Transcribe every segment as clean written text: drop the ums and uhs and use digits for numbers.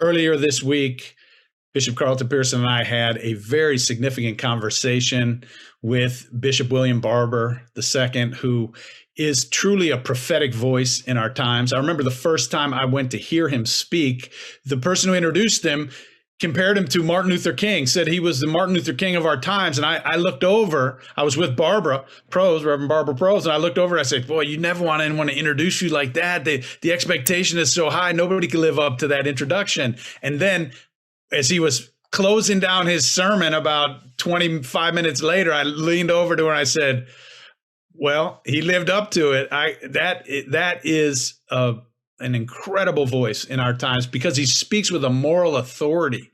Earlier this week, Bishop Carlton Pearson and I had a very significant conversation with Bishop William Barber II, who is truly a prophetic voice in our times. I remember the first time I went to hear him speak, the person who introduced him compared him to Martin Luther King, said he was the Martin Luther King of our times. And I looked over, I was with Reverend Barbara Prose, and I looked over and I said, boy, you never want anyone to introduce you like that. The expectation is so high, nobody can live up to that introduction. And then as he was closing down his sermon about 25 minutes later, I leaned over to her and I said, well, he lived up to it. That is an incredible voice in our times because he speaks with a moral authority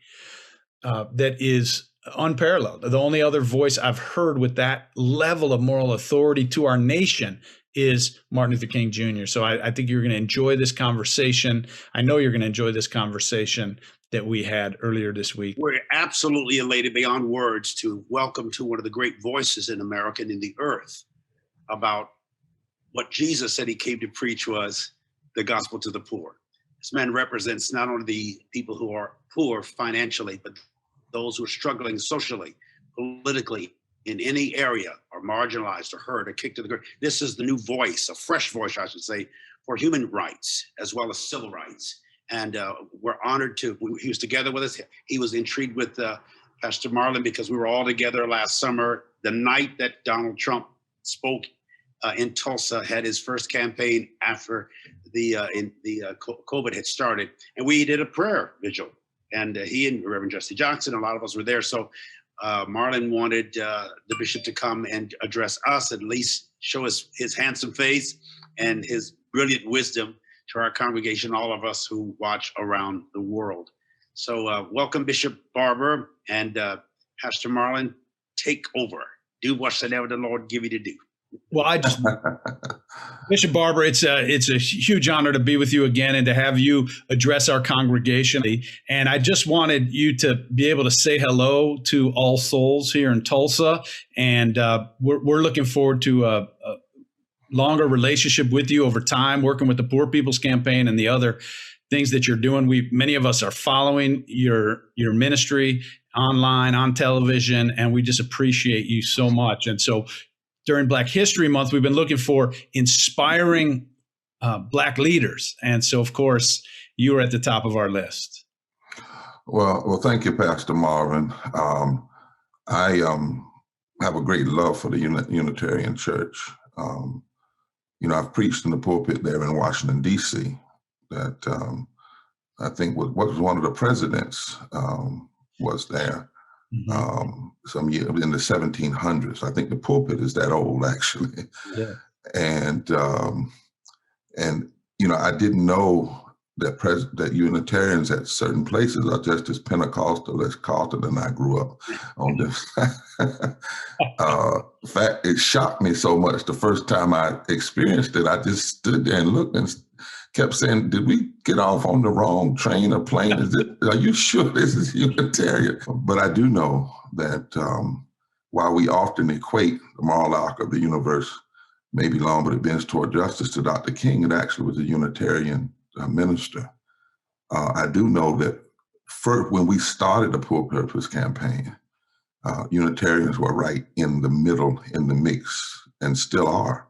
that is unparalleled. The only other voice I've heard with that level of moral authority to our nation is Martin Luther King Jr. So I think you're going to enjoy this conversation. I know you're going to enjoy this conversation that we had earlier this week. We're absolutely elated beyond words to welcome to one of the great voices in America and in the earth about what Jesus said he came to preach was the gospel to the poor. This man represents not only the people who are poor financially, but those who are struggling socially, politically, in any area, are marginalized or hurt or kicked to the ground. This is the new voice, a fresh voice, I should say, for human rights as well as civil rights. And we're honored he was together with us. He was intrigued with Pastor Marlin because we were all together last summer, the night that Donald Trump spoke in Tulsa, had his first campaign after the COVID had started. And we did a prayer vigil. And he and Reverend Jesse Johnson, a lot of us were there. So Marlin wanted the bishop to come and address us, at least show us his handsome face and his brilliant wisdom to our congregation, all of us who watch around the world. So welcome, Bishop Barber and Pastor Marlin. Take over. Do whatsoever the Lord give you to do. Well, Bishop Barber, it's a huge honor to be with you again and to have you address our congregation. And I just wanted you to be able to say hello to All Souls here in Tulsa. And we're looking forward to a longer relationship with you over time, working with the Poor People's Campaign and the other things that you're doing. Many of us are following your ministry online, on television, and we just appreciate you so much. And so during Black History Month, we've been looking for inspiring Black leaders. And so, of course, you are at the top of our list. Well, thank you, Pastor Marvin. I have a great love for the Unitarian Church. I've preached in the pulpit there in Washington, D.C. that I think was one of the presidents was there. Some year in the 1700s. I think the pulpit is that old, actually. Yeah. And I didn't know that Unitarians at certain places are just as Pentecostal as Carlton and I grew up on this. In fact, it shocked me so much the first time I experienced it. I just stood there and looked and kept saying, did we get off on the wrong train or plane? Are you sure this is Unitarian? But I do know that while we often equate the moral arc of the universe, maybe long, but it bends toward justice, to Dr. King, it actually was a Unitarian minister. I do know that first, when we started the Poor Purpose campaign, Unitarians were right in the middle, in the mix, and still are,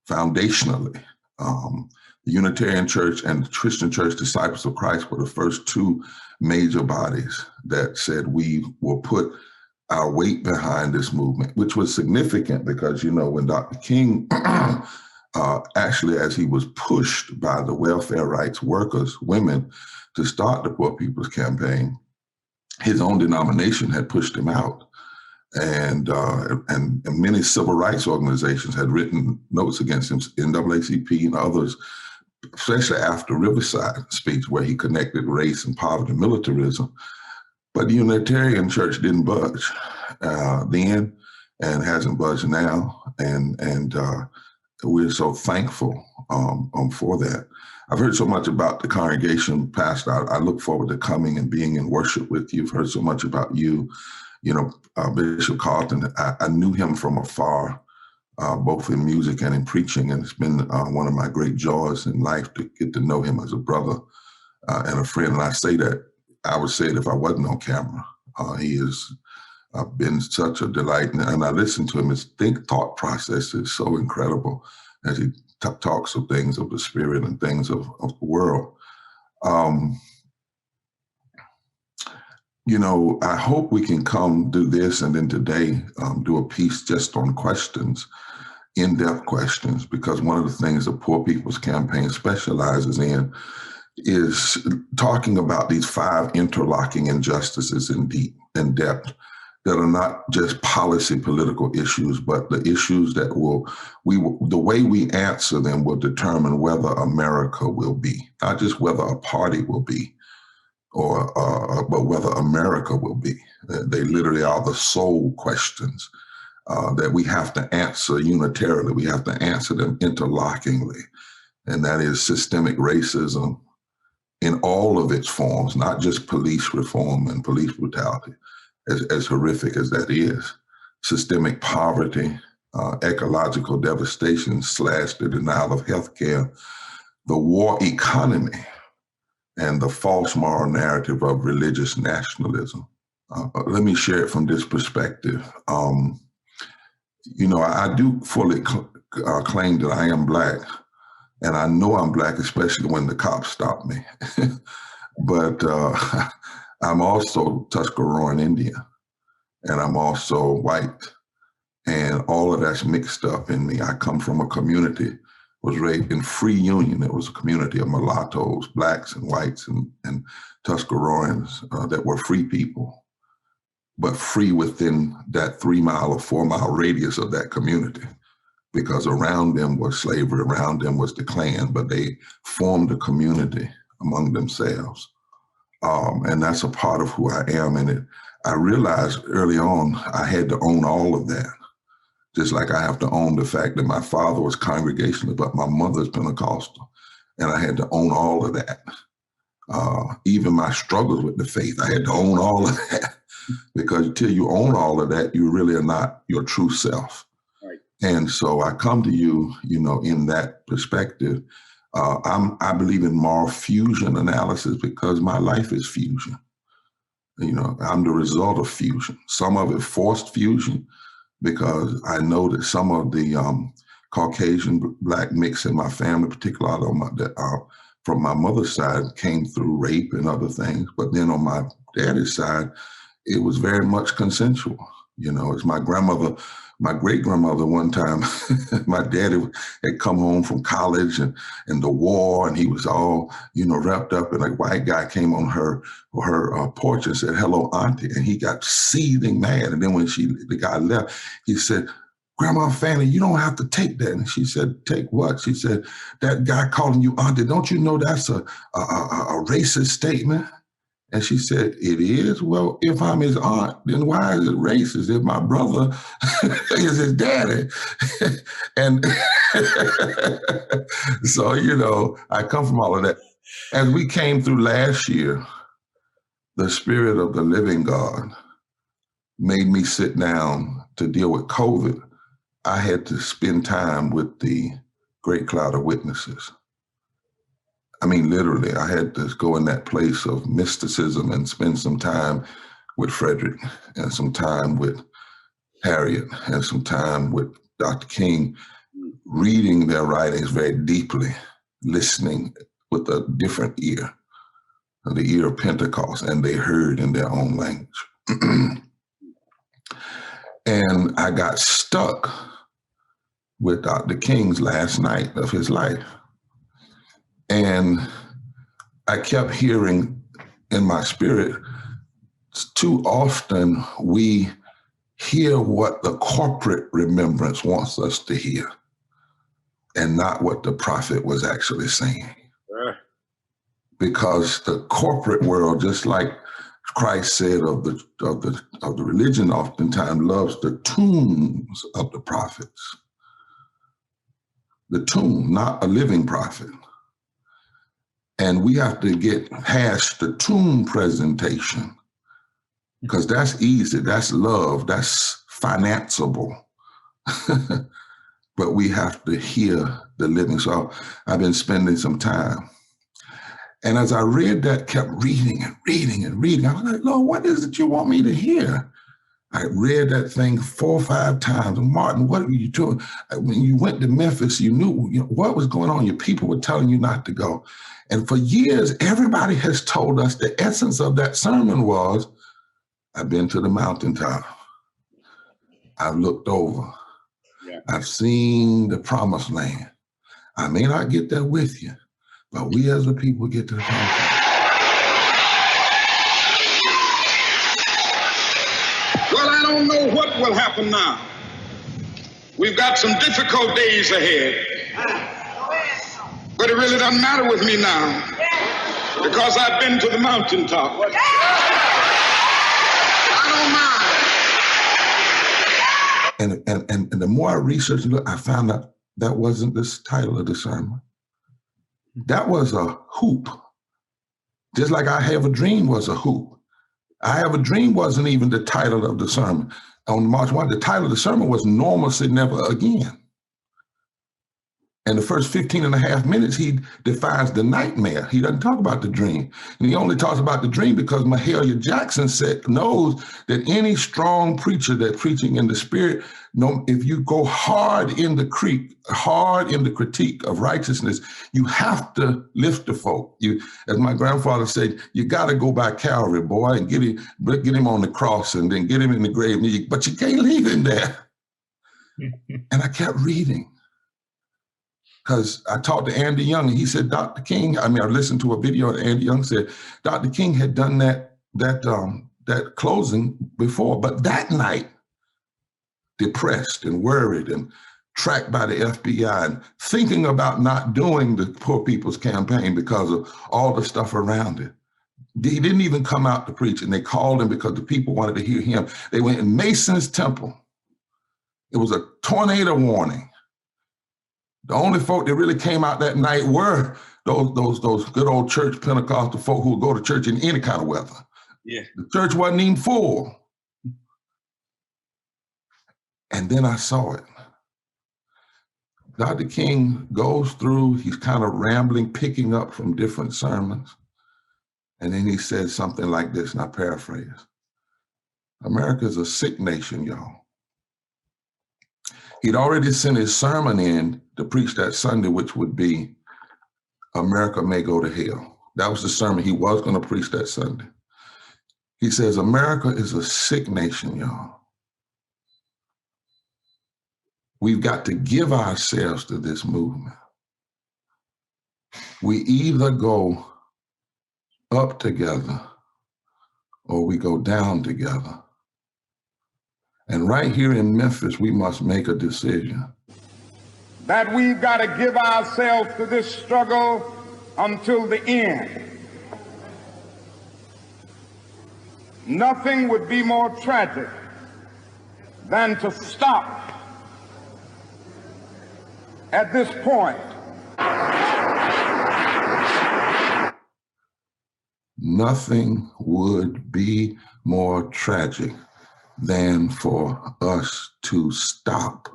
foundationally. The Unitarian Church and the Christian Church Disciples of Christ were the first two major bodies that said we will put our weight behind this movement, which was significant because, you know, when Dr. King, actually, as he was pushed by the welfare rights workers, women, to start the Poor People's Campaign, his own denomination had pushed him out. And many civil rights organizations had written notes against him, NAACP and others, especially after Riverside speech, where he connected race and poverty and militarism. But the Unitarian Church didn't budge then and hasn't budged now. And we're so thankful for that. I've heard so much about the congregation, Pastor. I look forward to coming and being in worship with you. I've heard so much about you. You know, Bishop Carlton, I knew him from afar, both in music and in preaching, and it's been one of my great joys in life to get to know him as a brother and a friend. And I say that, I would say it if I wasn't on camera. He has been such a delight, and I listen to him. His thought process is so incredible as he talks of things of the spirit and things of the world. You know, I hope we can come do this and then today do a piece just on questions, in-depth questions, because one of the things the Poor People's Campaign specializes in is talking about these 5 interlocking injustices in depth that are not just policy political issues, but the issues that the way we answer them will determine whether America will be, not just whether a party will be, but whether America will be. They literally are the soul questions that we have to answer unitarily. We have to answer them interlockingly. And that is systemic racism in all of its forms, not just police reform and police brutality, as horrific as that is. Systemic poverty, ecological devastation / the denial of healthcare, the war economy, and the false moral narrative of religious nationalism. Let me share it from this perspective. You know, I do fully claim that I am Black, and I know I'm Black, especially when the cops stop me. But I'm also Tuscaroran Indian, and I'm also white, and all of that's mixed up in me. I come from a community, was raised in free union. It was a community of mulattoes, Blacks and whites and Tuscaroraans that were free people, but free within that 3-mile or 4-mile radius of that community, because around them was slavery, around them was the Klan, but they formed a community among themselves. And that's a part of who I am. And I realized early on I had to own all of that. Just like I have to own the fact that my father was Congregational, but my mother's Pentecostal. And I had to own all of that. Even my struggles with the faith, I had to own all of that. Because until you own all of that, you really are not your true self. Right. And so I come to you, you know, in that perspective. I believe in moral fusion analysis because my life is fusion. You know, I'm the result of fusion. Some of it forced fusion, because I know that some of the Caucasian Black mix in my family, particularly from my mother's side, came through rape and other things. But then on my daddy's side, it was very much consensual. You know, it's my grandmother, my great-grandmother one time, my daddy had come home from college and the war, and he was all, you know, wrapped up, and a white guy came on her porch and said, "Hello, Auntie," and he got seething mad. And then when the guy left, he said, "Grandma Fanny, you don't have to take that." And she said, "Take what?" She said, "That guy calling you Auntie, don't you know that's a racist statement?" And she said, "It is? Well, if I'm his aunt, then why is it racist if my brother is his daddy?" And so, you know, I come from all of that. As we came through last year, the Spirit of the living God made me sit down to deal with COVID, I had to spend time with the great cloud of witnesses. I mean, literally, I had to go in that place of mysticism and spend some time with Frederick and some time with Harriet and some time with Dr. King, reading their writings very deeply, listening with a different ear, the ear of Pentecost, and they heard in their own language. And I got stuck with Dr. King's last night of his life. And I kept hearing in my spirit, too often we hear what the corporate remembrance wants us to hear and not what the prophet was actually saying. Because the corporate world, just like Christ said of the religion, oftentimes loves the tombs of the prophets. The tomb, not a living prophet. And we have to get past the tomb presentation, because that's easy, that's love, that's financeable. But we have to hear the living. So I've been spending some time. And as I read that, kept reading and reading and reading, I was like, Lord, what is it you want me to hear? I read that thing 4 or 5 times. Martin, what are you doing? When you went to Memphis, you knew what was going on. Your people were telling you not to go. And for years, everybody has told us the essence of that sermon was, I've been to the mountaintop. I've looked over. Yeah. I've seen the promised land. I may not get there with you, but we as a people get to the promised land. Well, I don't know what will happen now. We've got some difficult days ahead. But it really doesn't matter with me now, because I've been to the mountaintop. I don't mind. And the more I researched it, I found out that wasn't the title of the sermon. That was a hoop. Just like I Have a Dream was a hoop. I Have a Dream wasn't even the title of the sermon. On March 1, the title of the sermon was Normalcy Never Again. And the first 15 and a half minutes, he defines the nightmare. He doesn't talk about the dream. And he only talks about the dream because Mahalia Jackson knows that any strong preacher that's preaching in the spirit, if you go hard in the critique of righteousness, you have to lift the folk. As my grandfather said, you got to go by Calvary, boy, and get him on the cross and then get him in the grave. But you can't leave him there. And I kept reading. Because I talked to Andy Young, and he said, Dr. King, I listened to a video that Andy Young said, Dr. King had done that closing before, but that night, depressed and worried and tracked by the FBI and thinking about not doing the Poor People's Campaign because of all the stuff around it. He didn't even come out to preach, and they called him because the people wanted to hear him. They went in Mason's temple. It was a tornado warning. The only folk that really came out that night were those good old church Pentecostal folk who would go to church in any kind of weather. Yeah. The church wasn't even full. And then I saw it. Dr. King goes through, he's kind of rambling, picking up from different sermons. And then he says something like this, and I paraphrase. America's a sick nation, y'all. He'd already sent his sermon in to preach that Sunday, which would be America May Go to Hell. That was the sermon he was going to preach that Sunday. He says, America is a sick nation, y'all. We've got to give ourselves to this movement. We either go up together or we go down together. And right here in Memphis, we must make a decision. That we've got to give ourselves to this struggle until the end. Nothing would be more tragic than to stop at this point. Nothing would be more tragic than for us to stop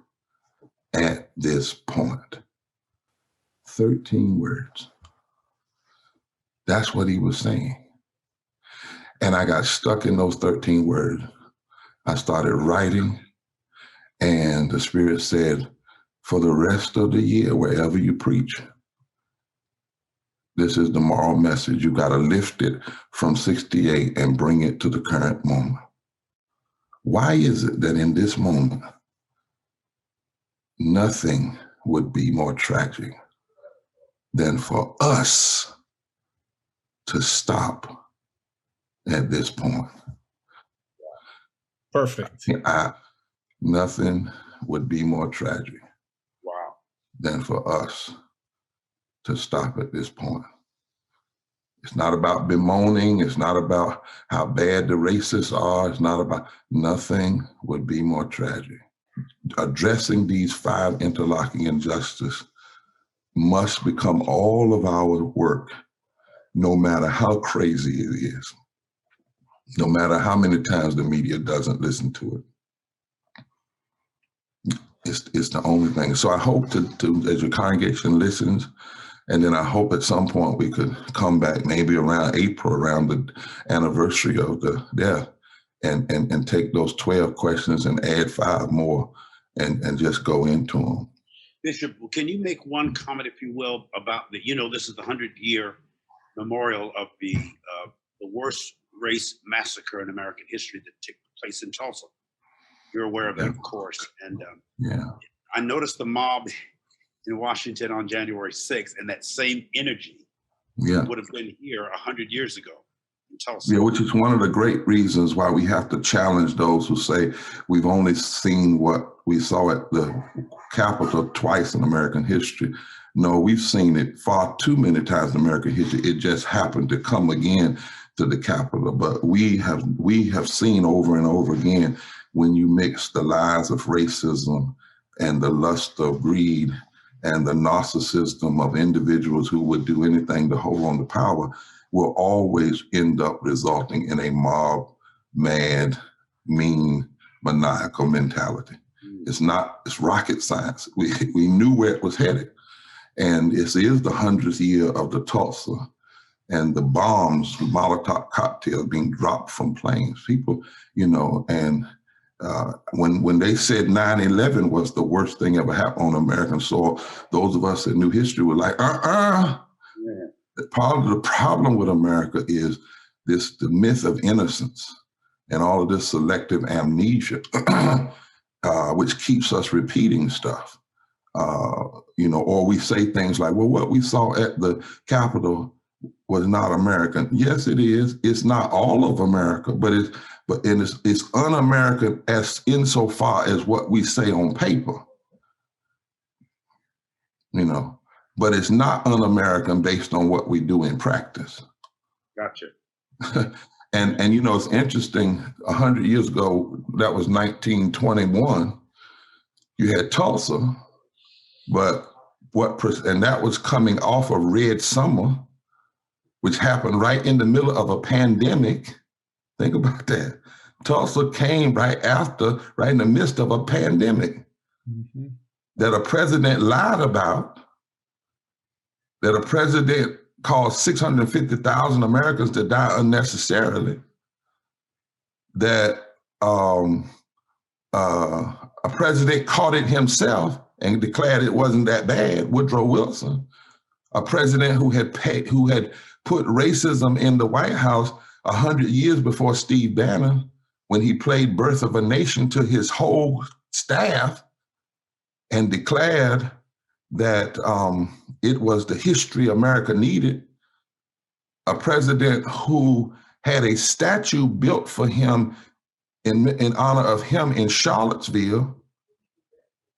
at this point. 13 words. That's what he was saying. And I got stuck in those 13 words. I started writing, and the Spirit said, for the rest of the year, wherever you preach, this is the moral message. You got to lift it from 68 and bring it to the current moment. Why is it that in this moment, nothing would be more tragic than for us to stop at this point? Perfect. Nothing would be more tragic Wow. than for us to stop at this point. It's not about bemoaning. It's not about how bad the racists are. It's not about, nothing would be more tragic. Addressing these 5 interlocking injustices must become all of our work, no matter how crazy it is, no matter how many times the media doesn't listen to it. It's the only thing. So I hope to as your congregation listens, and then I hope at some point we could come back, maybe around April, around the anniversary of the death, and take those 12 questions and add 5 more and just go into them. Bishop, can you make one comment, if you will, about the, this is the 100-year memorial of the worst race massacre in American history that took place in Tulsa. You're aware of that, of course. And yeah, I noticed the mob in Washington on January 6th, and that same energy would have been here 100 years ago in Tulsa. Yeah, which is one of the great reasons why we have to challenge those who say we've only seen what we saw at the Capitol twice in American history. No, we've seen it far too many times in American history. It just happened to come again to the Capitol. But we have seen over and over again, when you mix the lies of racism and the lust of greed and the narcissism of individuals who would do anything to hold on to power, will always end up resulting in a mob, mad, mean, maniacal mentality. It's rocket science. We knew where it was headed. And this is the 100th year of the Tulsa, and the bombs, Molotov cocktails being dropped from planes. People, and when they said 9/11 was the worst thing ever happened on American soil, those of us that knew history were like, Yeah. Part of the problem with America is the myth of innocence and all of this selective amnesia, which keeps us repeating stuff. Or we say things like, well, what we saw at the Capitol was not American. Yes, it is. It's not all of America, but it's un-American as insofar as what we say on paper. But it's not un-American based on what we do in practice. Gotcha. And it's interesting, 100 years ago, that was 1921, you had Tulsa, but and that was coming off of Red Summer, which happened right in the middle of a pandemic. Think about that. Tulsa came right in the midst of a pandemic that a president lied about, that a president caused 650,000 Americans to die unnecessarily, that a president caught it himself and declared it wasn't that bad, Woodrow Wilson, a president who had put racism in the White House 100 years before Steve Bannon, when he played Birth of a Nation to his whole staff and declared that it was the history America needed. A president who had a statue built for him in honor of him in Charlottesville.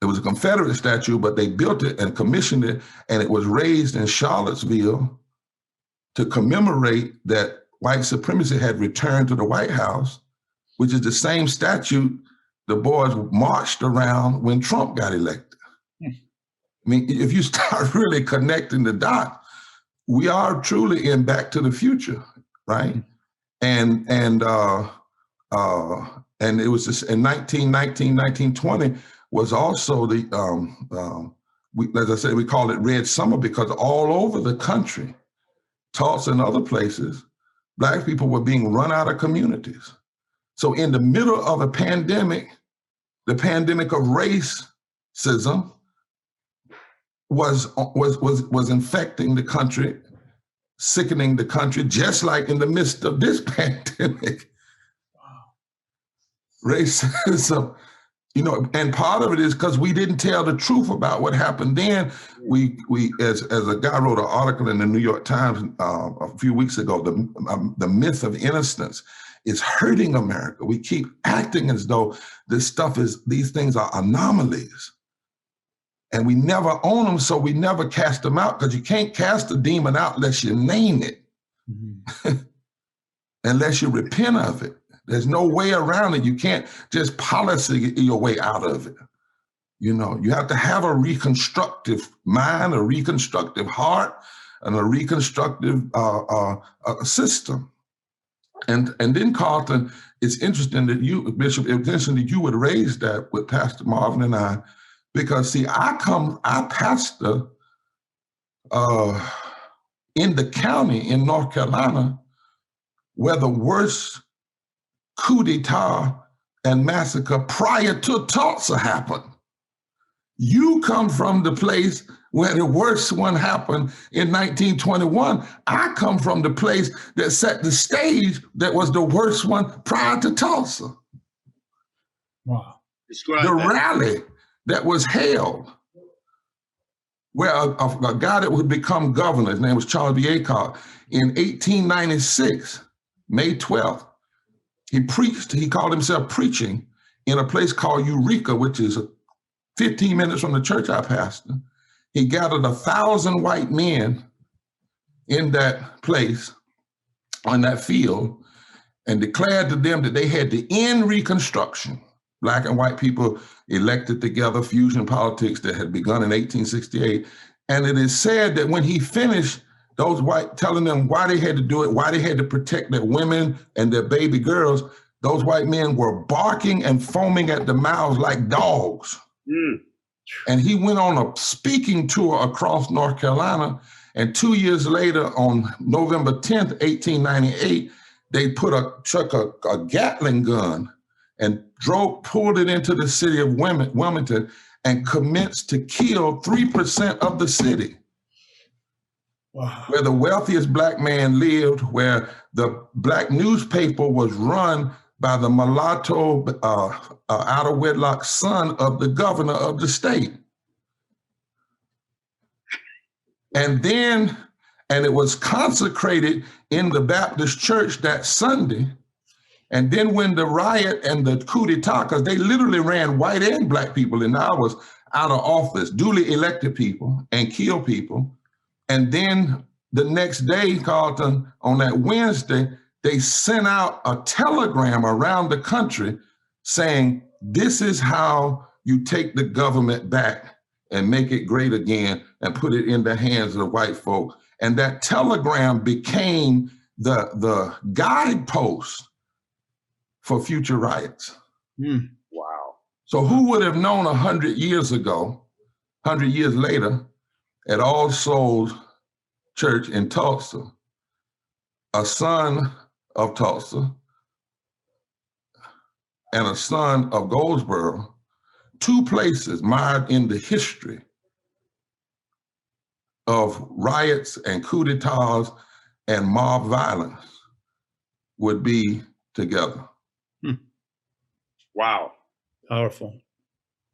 It was a Confederate statue, but they built it and commissioned it, and it was raised in Charlottesville to commemorate that white supremacy had returned to the White House, which is the same statue the boys marched around when Trump got elected. I mean, if you start really connecting the dots, we are truly in Back to the Future, right? And And it was just in 1919, 1920 was also the, as I said, we call it Red Summer because all over the country, Tulsa and other places, Black people were being run out of communities. So in the middle of a pandemic, the pandemic of racism was infecting the country, sickening the country, just like in the midst of this pandemic. Racism, and part of it is because we didn't tell the truth about what happened then. We as a guy wrote an article in the New York Times a few weeks ago, the myth of innocence is hurting America. We keep acting as though these things are anomalies. And we never own them, so we never cast them out, because you can't cast a demon out unless you name it, unless you repent of it. There's no way around it. You can't just policy your way out of it. You have to have a reconstructive mind, a reconstructive heart, and a reconstructive system. And then, Carlton, it's interesting that you, Bishop, it's interesting that you would raise that with Pastor Marvin and I, because see, I pastor in the county in North Carolina where the worst coup d'etat and massacre prior to Tulsa happened. You come from the place where the worst one happened in 1921. I come from the place that set the stage that was the worst one prior to Tulsa. Wow. Describe the that. rally that was held where a guy that would become governor, his name was Charles B. Aycock, in 1896, May 12th, he preached, he called himself preaching in a place called Eureka, which is 15 minutes from the church I pastor. He gathered 1,000 white men in that place, on that field, and declared to them that they had to end Reconstruction. Black and white people elected together, fusion politics that had begun in 1868. And it is said that when he finished, those white, telling them why they had to do it, why they had to protect their women and their baby girls, those white men were barking and foaming at the mouths like dogs. And he went on a speaking tour across North Carolina. And 2 years later, on November 10th, 1898, they took a Gatling gun and pulled it into the city of Wilmington and commenced to kill 3% of the city. Wow. Where the wealthiest Black man lived, where the Black newspaper was run by the mulatto out of wedlock son of the governor of the state. And it was consecrated in the Baptist church that Sunday. And then when the riot and the coup d'etat, because they literally ran white and Black people in ours out of office, duly elected people, and killed people. And then the next day, Carlton, on that Wednesday, they sent out a telegram around the country saying, this is how you take the government back and make it great again and put it in the hands of the white folk. And that telegram became the guidepost for future riots. Wow. So who would have known 100 years ago, 100 years later, at All Souls Church in Tulsa, a son of Tulsa and a son of Goldsboro, two places mired in the history of riots and coup d'etats and mob violence, would be together. Wow. Powerful.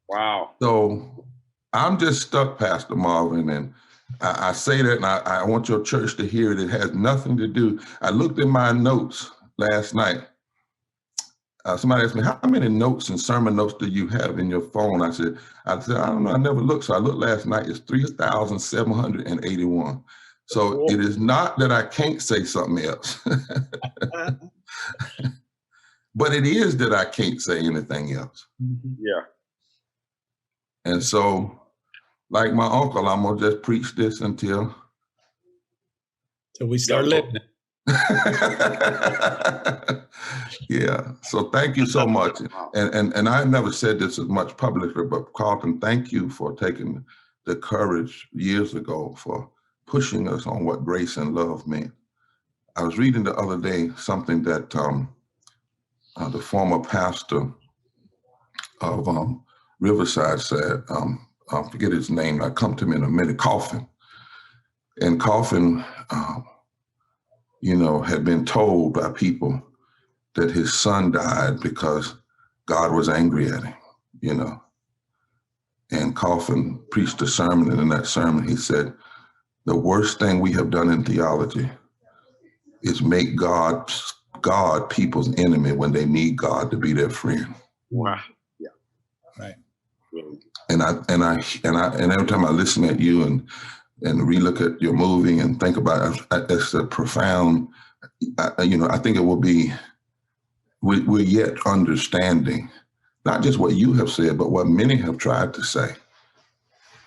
Wow. So I'm just stuck, Pastor Marvin, and I say that, and I want your church to hear it. It has nothing to do. I looked in my notes last night. Somebody asked me, how many notes and sermon notes do you have in your phone? I said, I don't know, I never looked. So I looked last night, it's 3,781. So it is not that I can't say something else, but it is that I can't say anything else. Yeah. And so, like my uncle, I'm gonna just preach this until we start living it. Yeah. So thank you so much. And I've never said this as much publicly, but Carlton, thank you for taking the courage years ago for pushing us on what grace and love meant. I was reading the other day something that the former pastor of Riverside said, I forget his name, I'll come to me in a minute, Carlton. And Carlton, had been told by people that his son died because God was angry at him, And Carlton preached a sermon, and in that sermon he said, the worst thing we have done in theology is make God people's enemy when they need God to be their friend. Wow. Yeah. Right. And every time I listen at you and relook at your movie and think about it, it's a profound, I think it will be, we're yet understanding, not just what you have said, but what many have tried to say.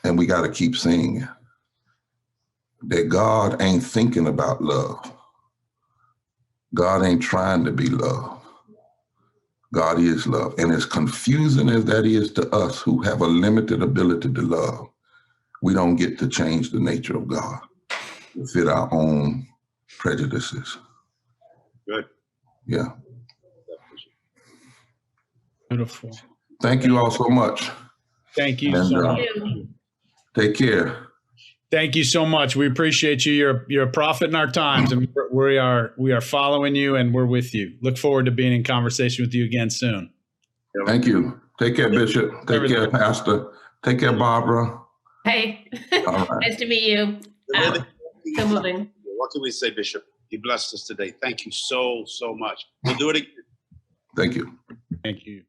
And we got to keep saying it. That God ain't thinking about love. God ain't trying to be love. God is love. And as confusing as that is to us who have a limited ability to love, we don't get to change the nature of God to fit our own prejudices. Good. Yeah. Beautiful. Thank you all so much. Thank you And, so much. Take care. Thank you so much. We appreciate you. You're a prophet in our times, and we are following you, and we're with you. Look forward to being in conversation with you again soon. Thank you. Take care, Bishop. Take care, Pastor. Take care, Barbara. Hey, All right. nice to meet you. Still moving. What can we say, Bishop? You blessed us today. Thank you so much. We'll do it again. Thank you. Thank you.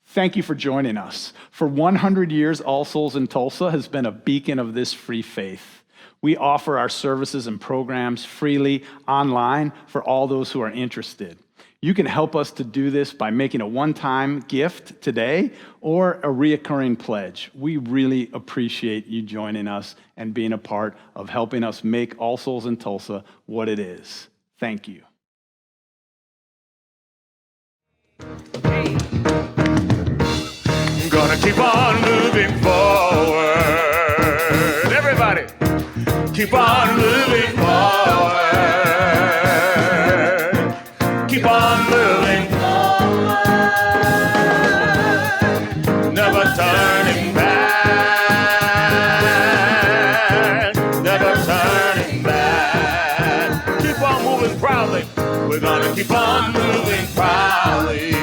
Thank you for joining us. For 100 years, All Souls in Tulsa has been a beacon of this free faith. We offer our services and programs freely online for all those who are interested. You can help us to do this by making a one-time gift today or a reoccurring pledge. We really appreciate you joining us and being a part of helping us make All Souls in Tulsa what it is. Thank you. Gonna keep on moving forward. Everybody, keep on moving forward. Keep on moving forward. Never turning back. Never turning back. Keep on moving proudly. We're gonna keep on moving proudly.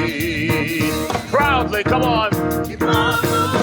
Proudly, come on. Keep on moving.